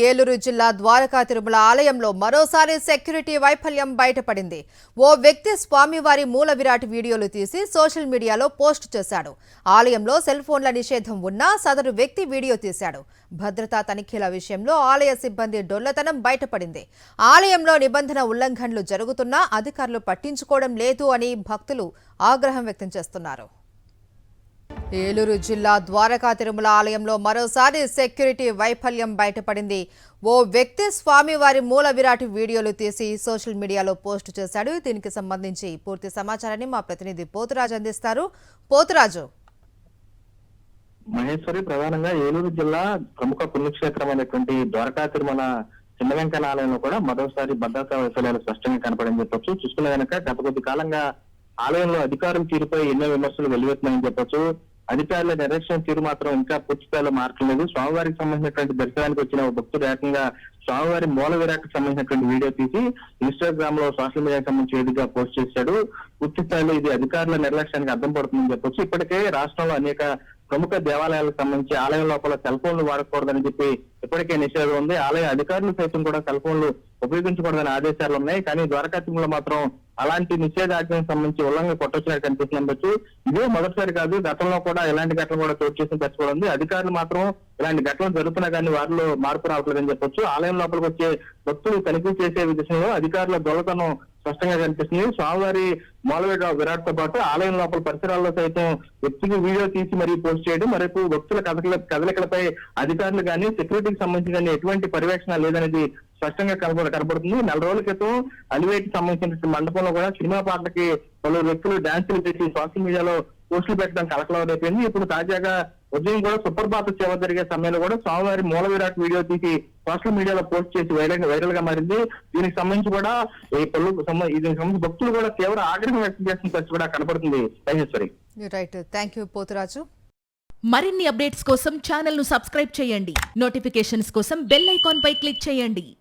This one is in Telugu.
ఏలూరు జిల్లా ద్వారకా తిరుమల ఆలయంలో మరోసారి సెక్యూరిటీ వైఫల్యం బయటపడింది. ఓ వ్యక్తి స్వామివారి మూల విరాట్ వీడియోలు తీసి సోషల్ మీడియాలో పోస్ట్ చేశాడు. ఆలయంలో సెల్ ఫోన్ల నిషేధం ఉన్నా సదరు వ్యక్తి వీడియో తీశాడు. భద్రతా తనిఖీల విషయంలో ఆలయ సిబ్బంది డొల్లతనం బయటపడింది. ఆలయంలో నిబంధన ఉల్లంఘనలు జరుగుతున్నా అధికారులు పట్టించుకోవడం లేదు అని భక్తులు ఆగ్రహం వ్యక్తం చేస్తున్నారు. ఏలూరు జిల్లా ద్వారకా తిరుమల ఆలయంలో మరోసారి సెక్యూరిటీ వైఫల్యం బయటపడింది. ఓ వ్యక్తి స్వామివారి మూల విరాట్ వీడియోలు తీసి సోషల్ మీడియాలో పోస్టు చేశాడు. దీనికి సంబంధించి పూర్తి సమాచారాన్ని మా ప్రతినిధి పోతురాజు అందిస్తారు. పోతురాజు. మహేశ్వరి, ప్రధానంగా ఏలూరు జిల్లా ప్రముఖ పుణ్యక్షేత్రమైనటువంటి ద్వారకా తిరుమల చిన్న వెంకన్న ఆలయంలో కూడా మరోసారి భద్రతా వైఫల్యాలు స్పష్టంగా కనపడని చెప్పొచ్చు. చూసుకునే కనుక గత కొద్ది కాలంగా ఆలయంలో అధికారుల తీరుపై ఎన్నో విమర్శలు వెలువెత్తున్నాయని చెప్పొచ్చు. అధికారుల నిర్లక్ష్యం తీరు మాత్రం ఇంకా పూర్తి స్థాయిలో మార్చలేదు. స్వామివారికి సంబంధించినటువంటి దర్శనానికి వచ్చిన భక్తుడు ఏకంగా స్వామివారి మూల విరాట్ సంబంధించినటువంటి వీడియో తీసి ఇన్స్టాగ్రామ్ లో సోషల్ మీడియాకి సంబంధించి వేదికగా పోస్ట్ చేశాడు. పూర్తి స్థాయిలో ఇది అధికారుల నిర్లక్ష్యానికి అర్థం పడుతుందని చెప్పొచ్చు. ఇప్పటికే రాష్ట్రంలో అనేక ప్రముఖ దేవాలయాలకు సంబంధించి ఆలయం లోపల సెల్ ఫోన్లు వాడకూడదని చెప్పి ఇప్పటికే నిషేధం ఉంది. ఆలయ అధికారులు సైతం కూడా సెల్ ఫోన్లు ఉపయోగించకూడదని ఆదేశాలు ఉన్నాయి. కానీ ద్వారకా తిరుమల మాత్రం అలాంటి నిషేధాజ్ఞకు సంబంధించి ఉల్లంఘన కొట్టొచ్చినట్టు కనిపిస్తుండొచ్చు. ఇదే మొదటిసారి కాదు, గతంలో కూడా ఇలాంటి ఘటనలు కూడా చోటు చేసిన పరిస్థితి ఉంది. అధికారులు మాత్రం ఇలాంటి ఘటనలు జరుగుతున్నా కానీ వారిలో మార్పు రావట్లేదని చెప్పొచ్చు. ఆలయం లోపలికి వచ్చే భక్తులు తనిఖీ చేసే విషయంలో అధికారుల దొరతనం స్పష్టంగా కనిపిస్తుంది. స్వామివారి మూల విరాట్ తో పాటు ఆలయం లోపల పరిసరాల్లో సైతం వ్యక్తికి వీడియో తీసి మరీ పోస్ట్ చేయడం, మరొక భక్తుల కదలికలపై అధికారులు కానీ సెక్యూరిటీకి సంబంధించి కానీ ఎటువంటి పర్యవేక్షణ లేదనేది స్పష్టంగా కనబడుతుంది. 4 రోజుల క్రితం అలివేటికి సంబంధించిన మండపంలో కూడా సినిమా పాటలకి పలువురు వ్యక్తులు డాన్సులు చేసి సోషల్ మీడియాలో పోస్టులు పెట్టడం కలకలం అయిపోయింది. ఇప్పుడు తాజాగా ఉదయం కూడా సుప్రభాత సేవ జరిగే సమయంలో కూడా స్వామివారి మూల విరాట్ వీడియో తీసి సోషల్ మీడియాలో పోస్ట్ చేసి వైరల్ గా మారింది. దీనికి సంబంధించి కూడా దీనికి సంబంధించి భక్తులు కూడా తీవ్ర ఆగ్రహం వ్యక్తం చేస్తున్న పరిస్థితి కూడా కనబడుతుంది. మహేశ్వరి. Right, thank you Poturaju. మరిన్ని అప్డేట్స్ కోసం ఛానల్ ను సబ్స్క్రైబ్ చేయండి. నోటిఫికేషన్స్ కోసం బెల్ ఐకాన్ పై క్లిక్ చేయండి.